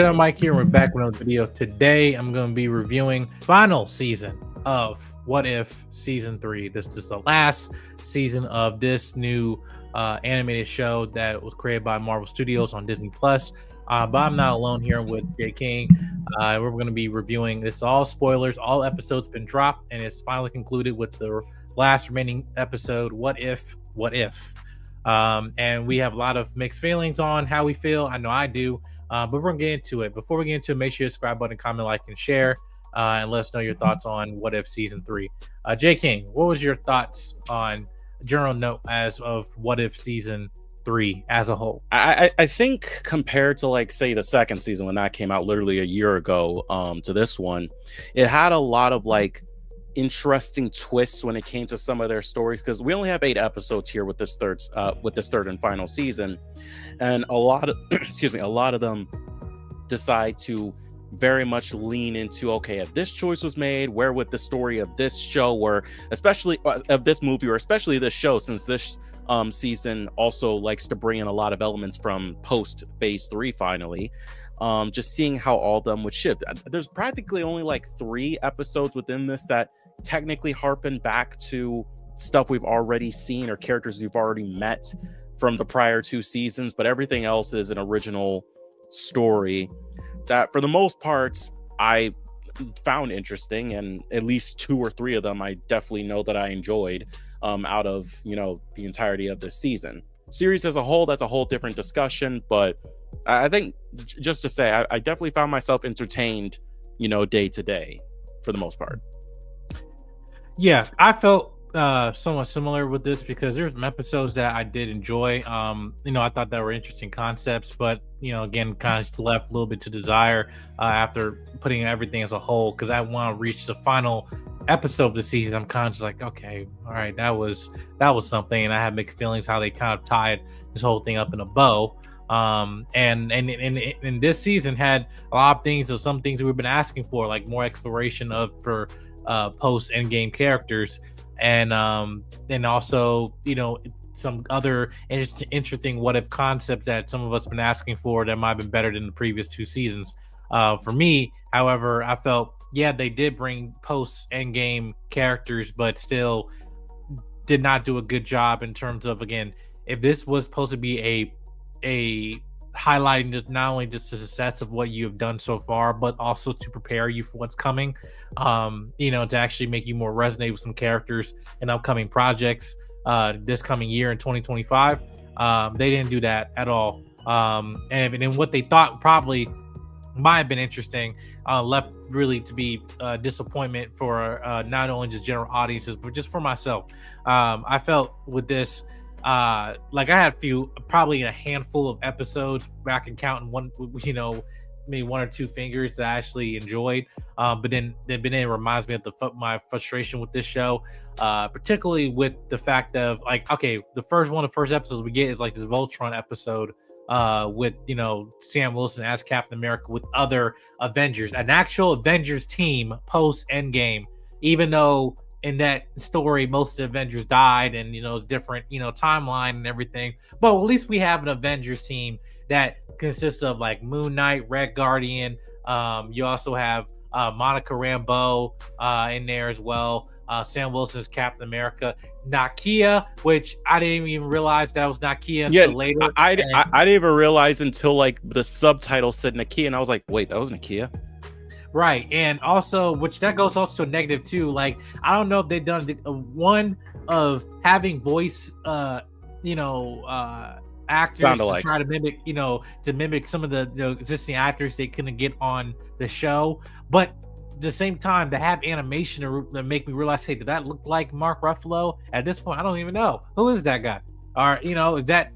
I'm Mike here. We're back with another video. Today, I'm going to be reviewing final season of What If Season 3. This is the last season of this new animated show that was created by Marvel Studios on Disney+. But I'm not alone here with Jay King. We're going to be reviewing this. All spoilers. All episodes been dropped, and it's finally concluded with the last remaining episode, What If, What If. And we have a lot of mixed feelings on how we feel. I know I do. But we're going to get into it. Before we get into it, make sure you subscribe button, comment, like, and share. And let us know your thoughts on What If Season 3. Jay King, what was your thoughts on general note as of What If Season 3 as a whole? I think compared to, like, say, the second season when that came out literally a year ago to this one, it had a lot of, like, interesting twists when it came to some of their stories, because we only have 8 episodes here with this third and final season, and a lot of them decide to very much lean into, okay, if this choice was made, where would the story of this show, or especially of this movie, or especially this show, since this season also likes to bring in a lot of elements from post phase 3 finally. Just seeing how all of them would shift. There's practically only like 3 episodes within this that technically harken back to stuff we've already seen or characters we've already met from the prior 2 seasons, but everything else is an original story that for the most part I found interesting, and at least 2 or 3 of them I definitely know that I enjoyed out of, you know, the entirety of this season. Series as a whole, that's a whole different discussion, but I think just to say I definitely found myself entertained, you know, day to day for the most part. Yeah, I felt somewhat similar with this, because there's some episodes that I did enjoy. You know, I thought that were interesting concepts, but, you know, again, kind of left a little bit to desire after putting everything as a whole, because I want to reach the final episode of the season. I'm kind of just like, okay, all right, that was something, and I have mixed feelings how they kind of tied this whole thing up in a bow. And this season had a lot of things, of some things we've been asking for, like more exploration for post endgame characters, and also, you know, some other interesting what if concepts that some of us been asking for that might have been better than the previous 2 seasons. For me, however, I felt, yeah, they did bring post endgame characters, but still did not do a good job in terms of, again, if this was supposed to be a highlighting just not only just the success of what you have done so far, but also to prepare you for what's coming, you know, to actually make you more resonate with some characters in upcoming projects this coming year in 2025. They didn't do that at all, and then what they thought probably might have been interesting left really to be disappointment for not only just general audiences, but just for myself. I felt with this, like I had probably a handful of episodes back and counting one, you know, maybe 1 or 2 fingers that I actually enjoyed. But then it reminds me of my frustration with this show, particularly with the fact of, like, okay, the first episodes we get is like this Ultron episode with, you know, Sam Wilson as Captain America with other Avengers, an actual Avengers team post Endgame, even though in that story most of the Avengers died, and, you know, different, you know, timeline and everything. But at least we have an Avengers team that consists of, like, Moon Knight, Red Guardian. You also have Monica Rambeau in there as well. Sam Wilson's Captain America, Nakia, which I didn't even realize that was Nakia until later. I didn't even realize until, like, the subtitle said Nakia, and I was like, wait, that was Nakia? Right, and also, which that goes also to a negative too. Like, I don't know if they've done one of having voice, you know, actors to try to mimic, you know, some of the, you know, existing actors they couldn't get on the show, but at the same time to have animation to make me realize, hey, did that look like Mark Ruffalo? At this point, I don't even know who is that guy, or, you know, is that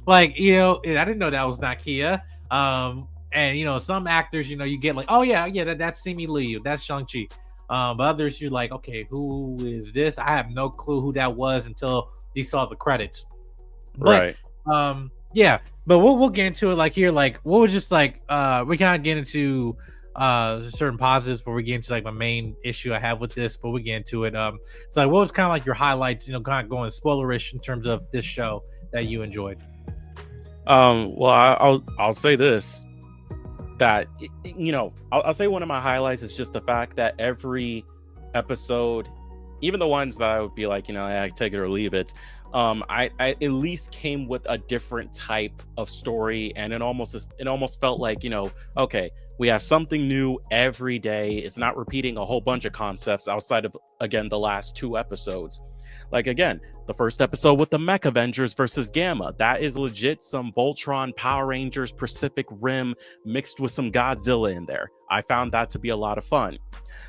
like, you know, I didn't know that was Nakia. And, you know, some actors, you know, you get like, oh yeah, that's Simu Liu, that's Shang-Chi. But others, you're like, okay, who is this? I have no clue who that was until you saw the credits. But, right. Yeah, but we'll get into it. Like here, like what was just like we kind of get into certain positives before we get into like my main issue I have with this, but we get into it. So like, what was kind of like your highlights? You know, kind of going spoilerish in terms of this show that you enjoyed. Well, I'll say this. that, you know, I'll say one of my highlights is just the fact that every episode, even the ones that I would be like, you know, I take it or leave it, I at least came with a different type of story, and it almost felt like, you know, okay, we have something new every day. It's not repeating a whole bunch of concepts outside of, again, the last 2 episodes. Like, again, the first episode with the Mech Avengers versus Gamma, that is legit some Voltron, Power Rangers, Pacific Rim mixed with some Godzilla in there. I found that to be a lot of fun.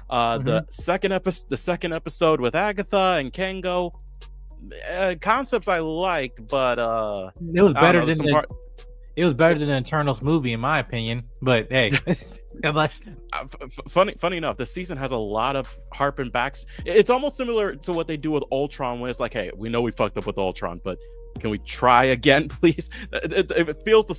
The second episode with Agatha and Kango, concepts I liked, but it was better than it was better than the Eternals movie, in my opinion. But hey, like, funny enough, this season has a lot of harping backs. It's almost similar to what they do with Ultron, when it's like, hey, we know we fucked up with Ultron, but can we try again, please? It feels the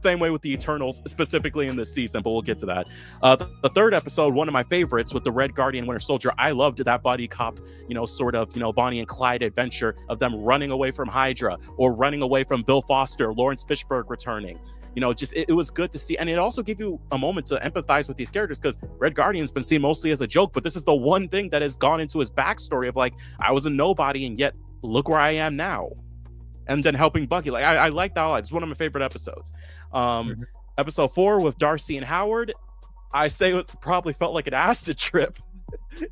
same way with the Eternals, specifically in this season, but we'll get to that. The third episode, one of my favorites, with the Red Guardian Winter Soldier. I loved that buddy cop, you know, sort of, you know, Bonnie and Clyde adventure of them running away from Hydra or running away from Bill Foster, Lawrence Fishburne returning. You know, just it was good to see, and it also gave you a moment to empathize with these characters, because Red Guardian's been seen mostly as a joke, but this is the one thing that has gone into his backstory of like, I was a nobody, and yet look where I am now. And then helping Bucky. Like, I like that a lot. It's one of my favorite episodes. Episode 4 with Darcy and Howard, I say it probably felt like an acid trip.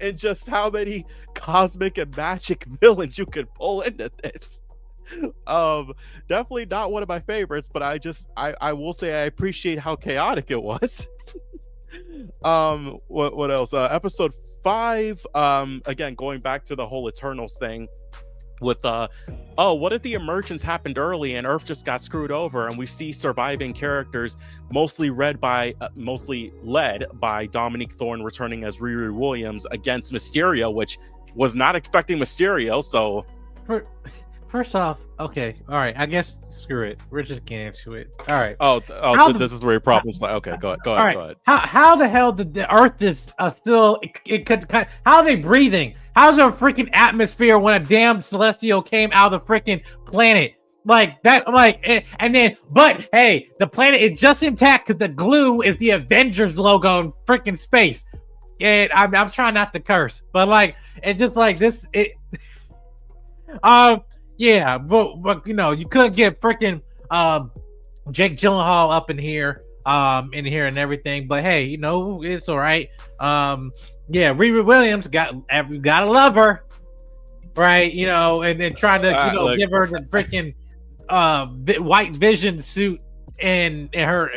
And just how many cosmic and magic villains you could pull into this. Definitely not one of my favorites, but I will say I appreciate how chaotic it was. What else? Episode 5, again, going back to the whole Eternals thing, with what if the emergence happened early and Earth just got screwed over, and we see surviving characters mostly led by Dominique Thorne returning as Riri Williams against Mysterio, which was not expecting Mysterio. So first off, okay, all right, I guess screw it. We're just getting into it. All right. This is where your problems lie. Okay, go ahead. How the hell did the Earth is still? It could. How are they breathing? How's there a freaking atmosphere when a damn celestial came out of the freaking planet? Like that, and then, but hey, the planet is just intact because the glue is the Avengers logo in freaking space. And I'm trying not to curse, but like, it's just like this. Yeah, but you know, you couldn't get freaking Jake Gyllenhaal up in here and everything. But hey, you know, it's all right. Yeah, Riri Williams gotta love her, right? You know, and then try to give her the freaking white Vision suit and her.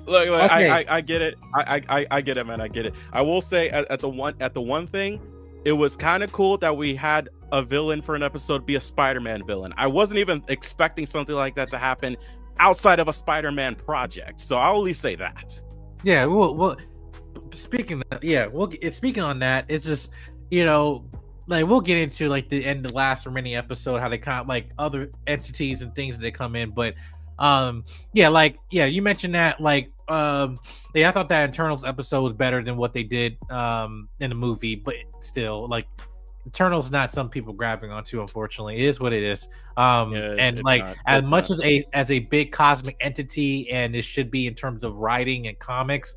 Look, okay. I get it. I get it, man. I get it. I will say at the one thing, it was kind of cool that we had a villain for an episode be a Spider-Man villain. I wasn't even expecting something like that to happen outside of a Spider-Man project. So I'll at least say that. Yeah, well speaking on that, it's just, you know, like we'll get into like the end of the last remaining episode, how they kind of like other entities and things that they come in, but you mentioned that, like, I thought that Eternals episode was better than what they did in the movie, but still, like, Eternals not some people grabbing onto, unfortunately. It is what it is. As much as a big cosmic entity, and it should be in terms of writing and comics,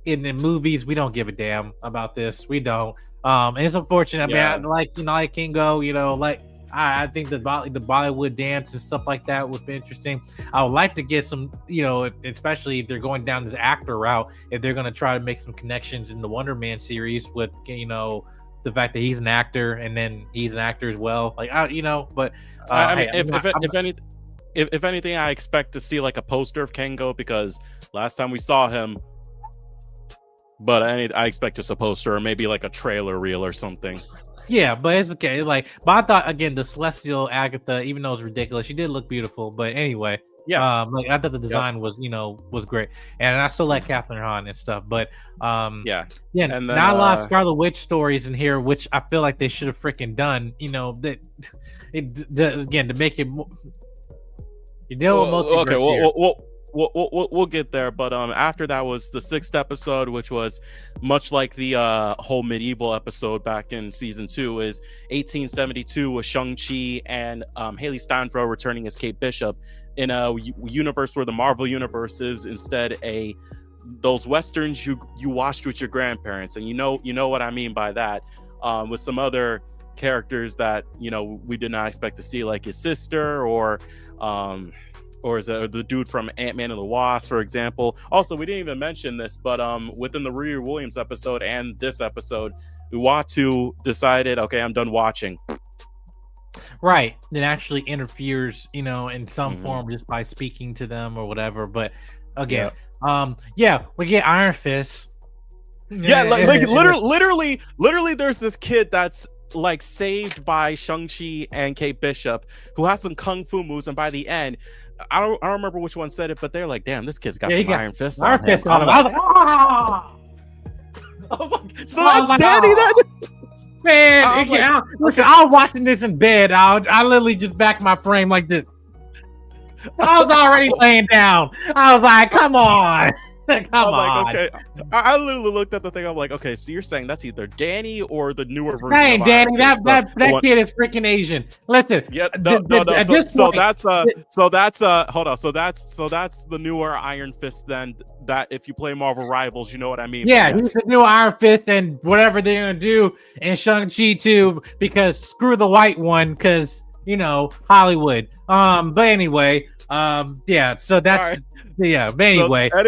in the movies, we don't give a damn about this. We don't. And it's unfortunate. I mean, I can go, you know, like, I think the Bollywood dance and stuff like that would be interesting. I would like to get some, you know, especially if they're going down this actor route, if they're going to try to make some connections in the Wonder Man series with, you know, the fact that he's an actor and then he's an actor as well. Like, you know, but if anything, I expect to see like a poster of Kango, because last time we saw him. But I expect just a poster or maybe like a trailer reel or something. Yeah, but it's okay. Like, but I thought, again, the Celestial Agatha, even though it was ridiculous, she did look beautiful. But anyway, like, I thought the design was great, and I still like Kathryn Hahn and stuff. But and then, not a lot of Scarlet Witch stories in here, which I feel like they should have freaking done. You know, again, to make it more, you deal with multiverse. Okay, we'll get there, but after that was the 6th episode, which was much like the whole medieval episode back in season 2, is 1872 with Shang-Chi and Hayley Steinfeld returning as Kate Bishop in a universe where the Marvel universe is instead those westerns you watched with your grandparents, and you know what I mean by that, with some other characters that we did not expect to see, like his sister or the dude from Ant-Man and the Wasp, for example. Also, we didn't even mention this, but within the Riri Williams episode and this episode, Uatu decided, okay, I'm done watching. Right. It actually interferes, in some form just by speaking to them or whatever. But again, we get Iron Fist. Yeah, like literally, there's this kid that's like saved by Shang-Chi and Kate Bishop, who has some kung fu moves, and by the end, I don't remember which one said it, but they're like, "Damn, this kid's got some Iron Fist on him." I was like, so that's Danny then? Man, listen, I was watching this in bed. I literally just backed my frame like this. I was already laying down. I was like, come on. Come on. Like, okay. I literally looked at the thing. I'm like, okay, so you're saying that's either Danny or the newer version. Hey, Danny, that kid is freaking Asian. Listen. Yeah, no. So that's hold on. So that's the newer Iron Fist then. That if you play Marvel Rivals, you know what I mean. Yeah, he's the new Iron Fist, and whatever they're gonna do in Shang-Chi too, because screw the white one, because Hollywood. But anyway, yeah. So that's right. Yeah. But anyway, so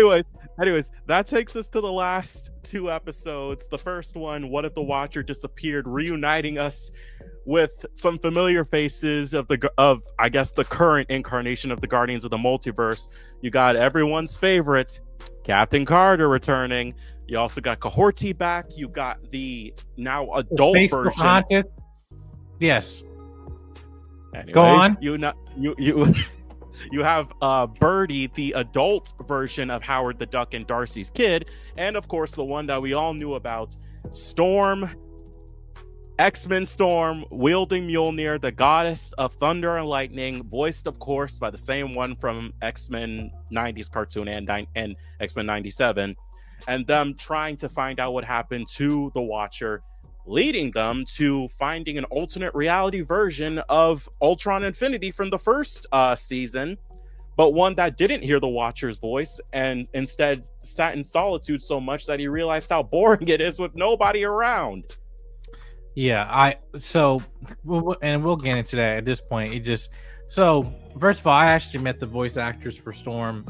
anyways, that takes us to the last two episodes. The first one, What If the Watcher Disappeared, reuniting us with some familiar faces of I guess the current incarnation of the Guardians of the Multiverse. You got everyone's favorite, Captain Carter, returning. You also got Kahorti back. You got the now adult version. Yes. Anyways, go on. You have Byrdie, the adult version of Howard the Duck and Darcy's kid, and of course the one that we all knew about, Storm, X-Men Storm, wielding Mjolnir, the goddess of thunder and lightning, voiced of course by the same one from X-Men 90s cartoon and X-Men 97, and them trying to find out what happened to the Watcher, leading them to finding an alternate reality version of Ultron Infinity from the first season, but one that didn't hear the Watcher's voice and instead sat in solitude so much that he realized how boring it is with nobody around. Yeah, we'll get into that at this point. So first of all, I actually met the voice actress for Storm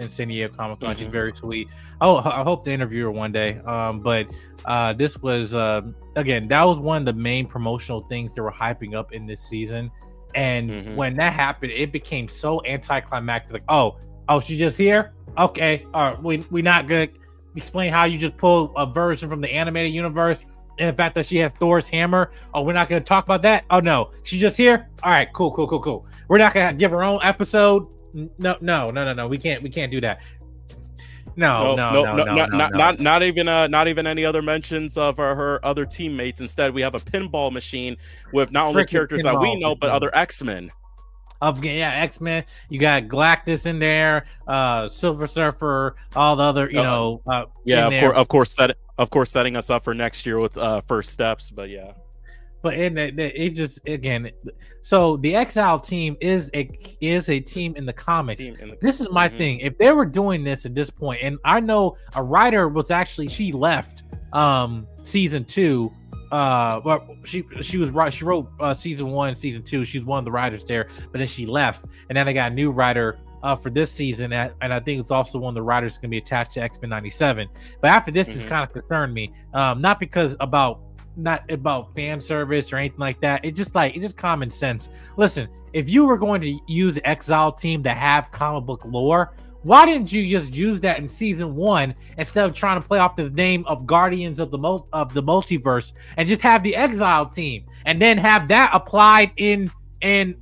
in San Diego Comic-Con. Mm-hmm. She's very sweet. Oh, I hope to interview her one day. But this was again, that was one of the main promotional things they were hyping up in this season. And when that happened, it became so anticlimactic. Like, oh, she's just here? Okay, all right. We're not gonna explain how you just pull a version from the animated universe. And the fact that she has Thor's hammer. Oh, we're not going to talk about that? Oh, no. She's just here? All right, cool. We're not going to give her own episode? No. We can't do that. No. Not even any other mentions of her other teammates. Instead, we have a pinball machine with not only characters that we know, but other X-Men. X-Men. You got Galactus in there, Silver Surfer, all the other, of course, setting us up for next year with first steps. But yeah, but it just again, so the Exile Team is a team in the comics. This is my thing. If they were doing this at this point, and I know a writer was actually she left season 2. Well, she wrote season 1, season 2. She's one of the writers there, but then she left, and then I got a new writer for this season, and I think it's also one of the writers going to be attached to X-Men 97. But after this, has kind of concerned me, not about fan service or anything like that. It's just common sense. Listen, if you were going to use the Exile Team to have comic book lore, why didn't you just use that in season 1 instead of trying to play off the name of Guardians of the Multiverse and just have the Exile Team and then have that applied in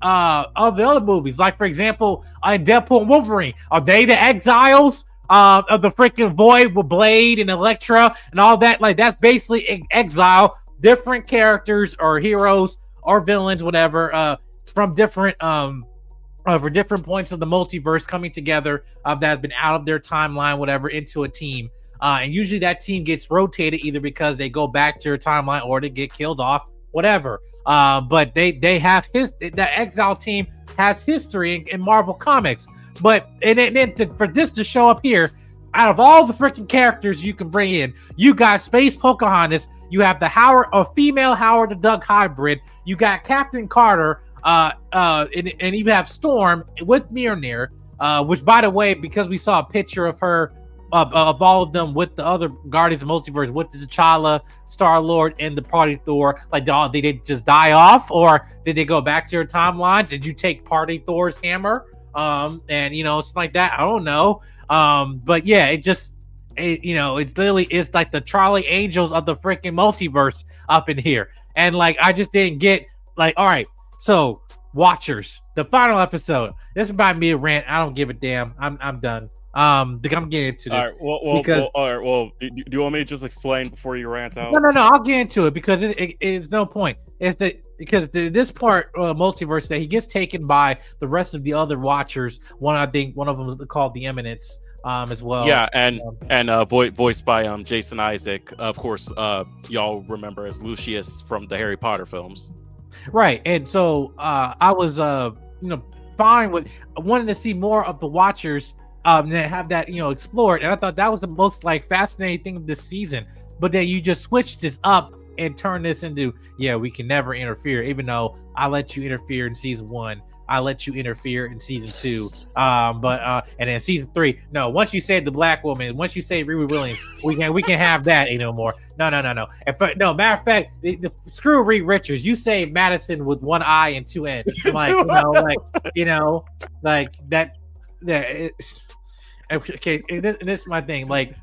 of the other movies? Like, for example, in Deadpool and Wolverine, are they the exiles of the freaking Void with Blade and Elektra and all that? Like, that's basically Exile, different characters or heroes or villains, whatever, from different for different points of the multiverse coming together that have been out of their timeline, whatever, into a team. And usually that team gets rotated either because they go back to their timeline or they get killed off, whatever. But they have the Exile Team has history in Marvel Comics. But for this to show up here, out of all the freaking characters you can bring in, you got Space Pocahontas, you have a female Howard the Duck hybrid, you got Captain Carter, and you have Storm with Mjolnir, which, by the way, because we saw a picture of her, of all of them with the other Guardians of Multiverse, with the T'Challa, Star-Lord, and the Party Thor, like, did they just die off, or did they go back to your timelines? Did you take Party Thor's hammer? And it's like that. I don't know. But yeah, it's literally, it's like the Charlie Angels of the freaking multiverse up in here. And like, I just didn't get, like, all right, so Watchers, the final episode. This is about me a rant. I don't give a damn. I'm done. I'm getting into this. All right. Well, do you want me to just explain before you rant out? No. I'll get into it because it's no point. Because this part multiverse that he gets taken by the rest of the other Watchers. I think one of them is called the Eminence. As well. Yeah, and voiced by Jason Isaac, of course. Y'all remember as Lucius from the Harry Potter films, right? And so I was fine with wanting to see more of the Watchers and have that explored, and I thought that was the most like fascinating thing of this season. But then you just switch this up and turn this into we can never interfere, even though I let you interfere in season 1. I let you interfere in season 2, but and then season 3. No, once you save the black woman, once you save Riri Williams, we can have that no more. No. Matter of fact, screw Reed Richards. You save Madison with one eye and two ends. Like like that. It's, okay, and this is my thing. Like,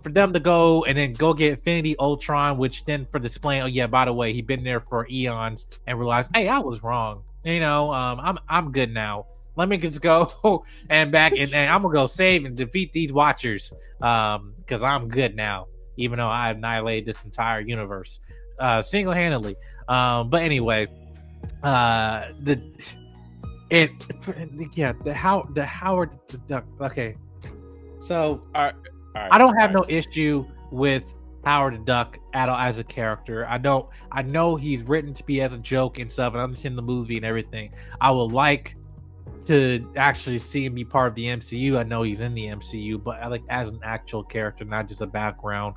for them to go and then go get Infinity Ultron, which then for displaying, by the way, he'd been there for eons and realized, hey, I was wrong. I'm good now. Let me just go and back and I'm gonna go save and defeat these Watchers because I'm good now, even though I annihilated this entire universe single-handedly. But anyway, the Howard the Duck. Okay, so all right, I don't have no issue with Howard the Duck at all as a character. I know he's written to be as a joke and stuff, and I understand the movie and everything. I would like to actually see him be part of the MCU. I know he's in the MCU, but I like as an actual character, not just a background,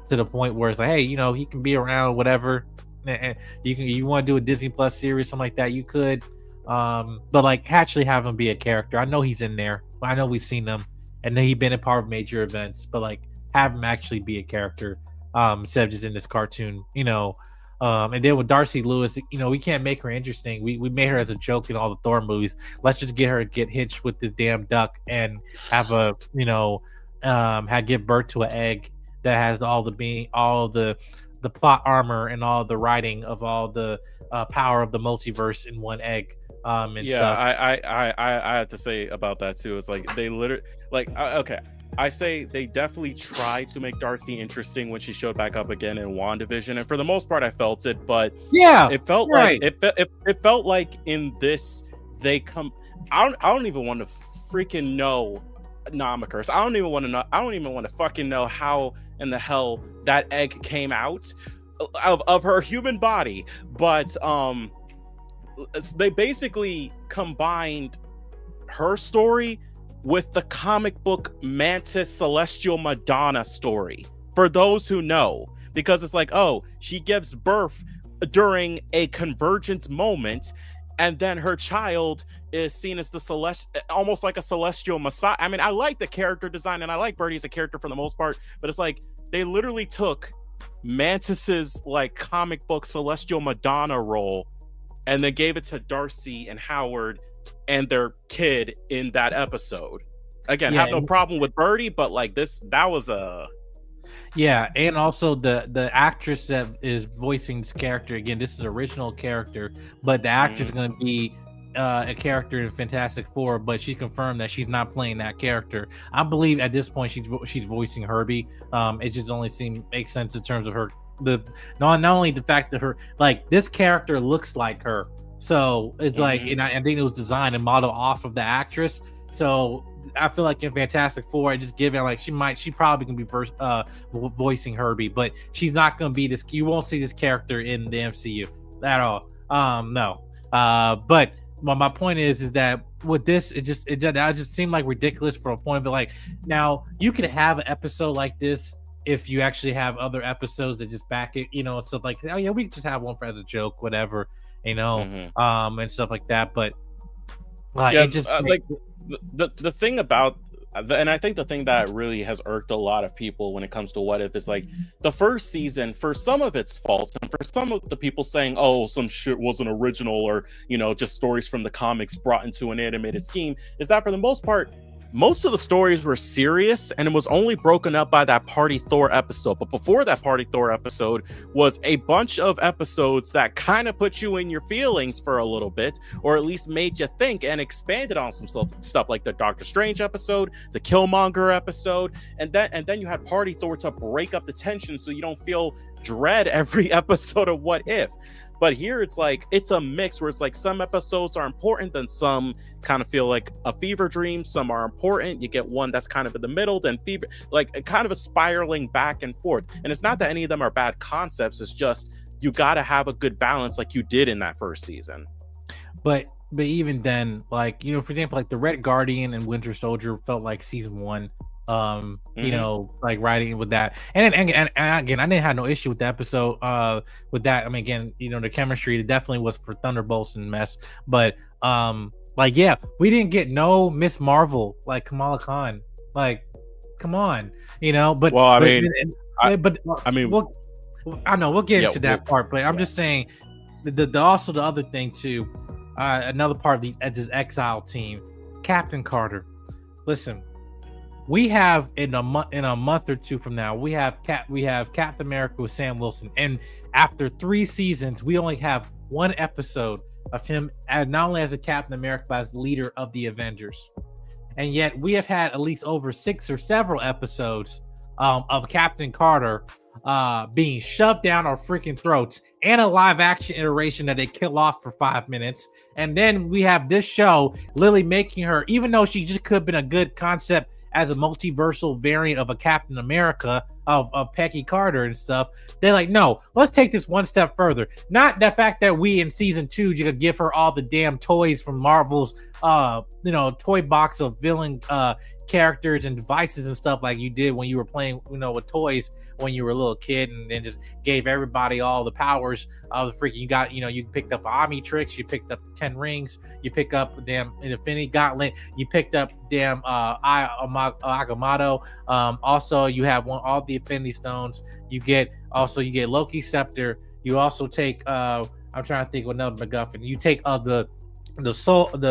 to the point where it's like, hey, he can be around, whatever. And you want to do a Disney Plus series, something like that, you could. But like actually have him be a character. I know he's in there. I know we've seen him, and then he's been a part of major events, but like have him actually be a character. Instead of just in this cartoon, and then with Darcy Lewis, we can't make her interesting. We made her as a joke in all the Thor movies. Let's just get her to get hitched with this damn duck and have give birth to an egg that has all the plot armor and all the writing of all the power of the multiverse in one egg. And stuff. I have to say about that too. It's like they literally okay. I say they definitely tried to make Darcy interesting when she showed back up again in WandaVision, and for the most part, I felt it. But it felt right. like it felt like in this they come. I don't even want to freaking know. Nah, I'm a curse. I don't even want to know. I don't even want to fucking know how in the hell that egg came out of her human body. But they basically combined her story with the comic book Mantis Celestial Madonna story, for those who know, because it's like, oh, she gives birth during a convergence moment, and then her child is seen as almost like a celestial messiah. I mean, I like the character design, and I like Byrdie as a character for the most part, but it's like they literally took Mantis's like comic book Celestial Madonna role and then gave it to Darcy and Howard and their kid in that episode. Again, have no problem with Byrdie, but like that was a and also the actress that is voicing this character, again, this is original character, but the actor's going to be a character in Fantastic Four, but she confirmed that she's not playing that character. I believe at this point she's voicing Herbie. It just only makes sense in terms of her. Not only the fact that her like this character looks like her, so it's like, and I think it was designed and modeled off of the actress. So I feel like in Fantastic Four, just given like she probably can be voicing Herbie, but she's not going to be this. You won't see this character in the MCU at all. No. But my point is that with this, it just seemed like ridiculous for a point. But like, now you could have an episode like this if you actually have other episodes that just back it, stuff like, oh yeah, we could just have one for as a joke, whatever, and stuff like that. But it just like the thing about. And I think the thing that really has irked a lot of people when it comes to What If is like the first season, for some of it's false, and for some of the people saying, oh, some shit wasn't original, or just stories from the comics brought into an animated scheme, is that for the most part, most of the stories were serious, and it was only broken up by that Party Thor episode. But before that Party Thor episode was a bunch of episodes that kind of put you in your feelings for a little bit, or at least made you think, and expanded on some stuff like the Doctor Strange episode, the Killmonger episode, and then you had Party Thor to break up the tension so you don't feel dread every episode of What If. But here it's like, it's a mix where it's like some episodes are important, then some kind of feel like a fever dream. Some are important. You get one that's kind of in the middle, then fever, like kind of a spiraling back and forth. And it's not that any of them are bad concepts. It's just, you got to have a good balance like you did in that first season. But even then, like, for example, like the Red Guardian and Winter Soldier felt like season 1. Like writing with that, and again, I didn't have no issue with the episode with that. I mean, again, the chemistry, it definitely was for Thunderbolts and mess, but we didn't get no Miss Marvel like Kamala Khan, like, come on, but well, I know we'll get into that part, but I'm just saying the also the other thing too, another part of this Exile team, Captain Carter. Listen, we have in a month or two from now, we have Captain America with Sam Wilson, and after 3 seasons, we only have one episode of him not only as a Captain America but as leader of the Avengers, and yet we have had at least over 6 or several episodes of Captain Carter being shoved down our freaking throats, and a live action iteration that they kill off for 5 minutes, and then we have this show literally making her, even though she just could have been a good concept as a multiversal variant of a Captain America of Peggy Carter and stuff, they're like, no, let's take this one step further. Not the fact that we in season 2 you could give her all the damn toys from Marvel's toy box of villain characters and devices and stuff like you did when you were playing with toys when you were a little kid, and then just gave everybody all the powers of the freaking, you got, you picked up Omnitrix, you picked up the 10 rings, you pick up the damn Infinity Gauntlet, you picked up the damn Agamotto. Also you have all the Infinity Stones, you get Loki's scepter, you also take I'm trying to think of another MacGuffin, you take the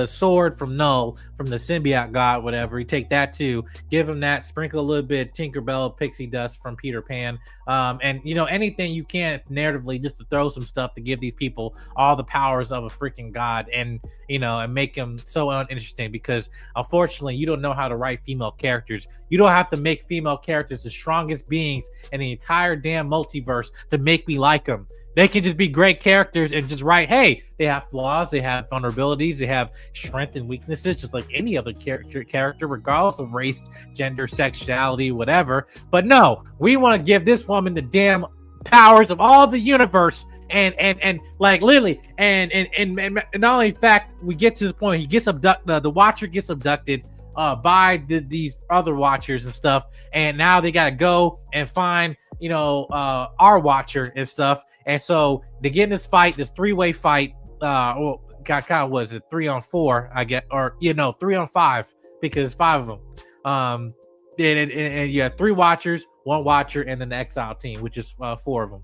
sword from Null, from the symbiote god, whatever. You take that too, give him that, sprinkle a little bit of Tinkerbell pixie dust from Peter Pan, and anything you can narratively, just to throw some stuff to give these people all the powers of a freaking god, and and make them so uninteresting, because unfortunately you don't know how to write female characters. You don't have to make female characters the strongest beings in the entire damn multiverse to make me like them. They can just be great characters and just write, hey, they have flaws, they have vulnerabilities, they have strengths and weaknesses, just like any other character, regardless of race, gender, sexuality, whatever. But no, we want to give this woman the damn powers of all the universe, and like literally, and not only fact, we get to the point he gets abducted, the Watcher gets abducted by these other Watchers and stuff, and now they gotta go and find our Watcher and stuff. And so they get in this fight, this 3-way fight. Kind of was it 3-on-4? I get, or 3-on-5, because 5 of them. And you have 3 Watchers, 1 Watcher, and then the Exile Team, which is 4 of them.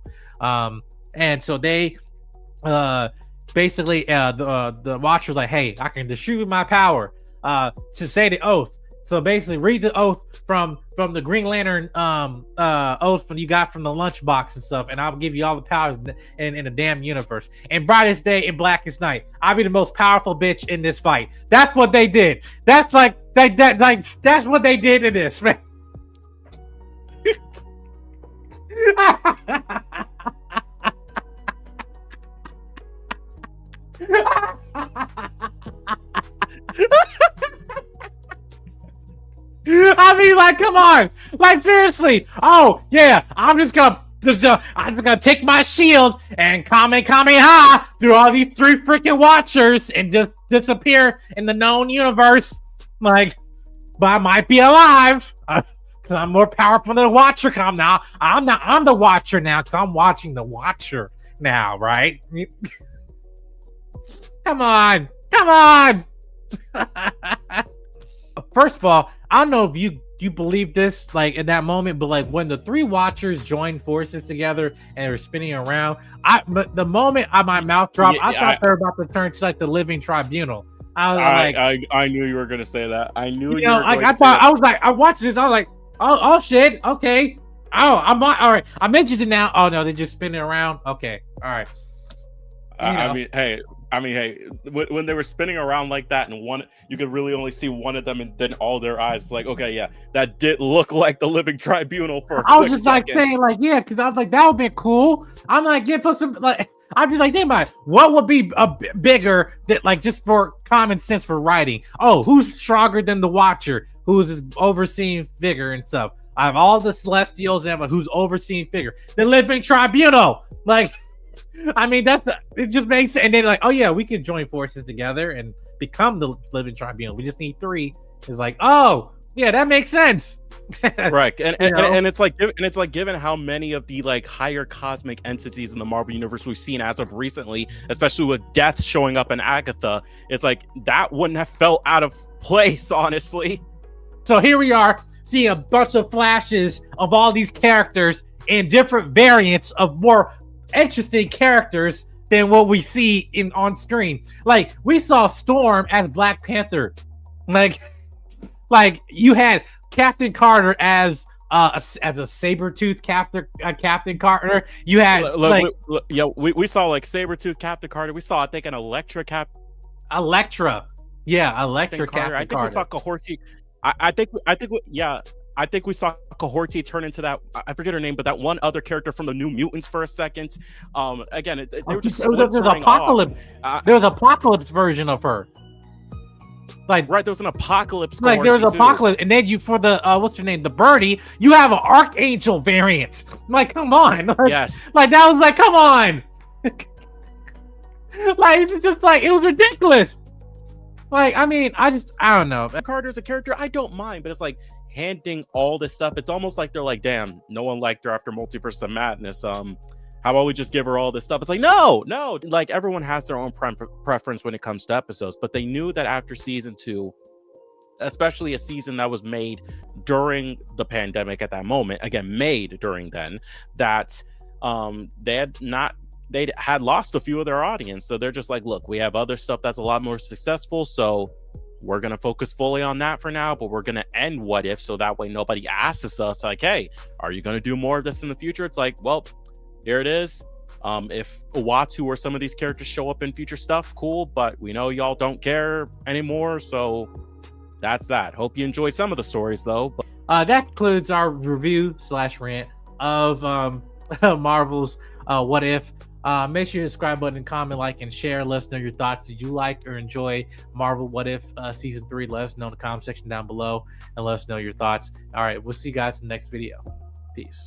And so they basically the Watcher's like, hey, I can distribute my power to say the oath. So basically, read the oath from the Green Lantern oath you got from the lunchbox and stuff, and I'll give you all the powers in the damn universe. And brightest day and blackest night, I'll be the most powerful bitch in this fight. That's what they did. That's that's what they did in this, man. I mean, like, come on, like, seriously. Oh yeah, I'm just gonna I'm gonna take my shield and Kamehameha through all these 3 freaking Watchers and just disappear in the known universe. Like, but I might be alive because I'm more powerful than the Watcher. Now I'm the Watcher now because I'm watching the Watcher now, right? Come on. First of all, I don't know if you believe this, like, in that moment, but like when the 3 Watchers joined forces together and were spinning around, but the moment my mouth dropped, I thought they were about to turn to like the Living Tribunal. I knew you were gonna say that. I knew you were going to say that. I was like, I watched this. I was like, oh shit, okay. Oh, all right. I'm interested now. Oh no, they're just spinning around. Okay, all right. I mean, hey, when they were spinning around like that, and you could really only see one of them, and then all their eyes, like, okay, yeah, that did look like the Living Tribunal for. I was just like saying, like, yeah, because I was like, that would be cool. I'm like, yeah, put some, like, I'd be like, think about it. What would be bigger that, like, just for common sense for writing? Oh, who's stronger than the Watcher? Who's his overseeing figure and stuff? I have all the Celestials and who's overseeing figure. The Living Tribunal, like. I mean, it just makes sense. And then like, oh yeah, we can join forces together and become the Living Tribunal. We just need 3. It's like, oh yeah, that makes sense. Right. And it's like given how many of the like higher cosmic entities in the Marvel universe we've seen as of recently, especially with Death showing up in Agatha, it's like that wouldn't have felt out of place, honestly. So here we are seeing a bunch of flashes of all these characters in different variants of more interesting characters than what we see on screen. Like, we saw Storm as Black Panther. Like you had Captain Carter as a saber-toothed Captain Carter. You had we saw like saber-toothed Captain Carter. We saw, I think, an Electra Captain Carter. I think we saw Kahorti. I think we saw Kahorti turn into that. I forget her name, but that one other character from the New Mutants for a second. Again, they were just there was Apocalypse. There was Apocalypse version of her. Like, right, there was an Apocalypse. Like, there was Apocalypse, and then you, for the what's your name, the Byrdie, you have an Archangel variant. Like, come on. Like, yes. Like, that was like, come on. Like, it's just like, it was ridiculous. Like, I mean, I don't know. Carter's a character I don't mind, but it's like, handing all this stuff, it's almost like they're like, damn, no one liked her after Multiverse of Madness. How about we just give her all this stuff? It's like, no, like, everyone has their own preference when it comes to episodes, but they knew that after season 2, especially a season that was made during the pandemic at that moment, again, made during then, that they had lost a few of their audience. So they're just like, look, we have other stuff that's a lot more successful, so we're going to focus fully on that for now, but we're going to end What If, so that way nobody asks us, like, hey, are you going to do more of this in the future? It's like, well, here it is. If Uatu or some of these characters show up in future stuff, cool, but we know y'all don't care anymore, so that's that. Hope you enjoyed some of the stories, though. That concludes our review/rant of Marvel's What If. Make sure you subscribe button, comment, like, and share. Let us know your thoughts. Did you like or enjoy Marvel What If season 3? Let us know in the comment section down below and let us know your thoughts. All right, we'll see you guys in the next video. Peace.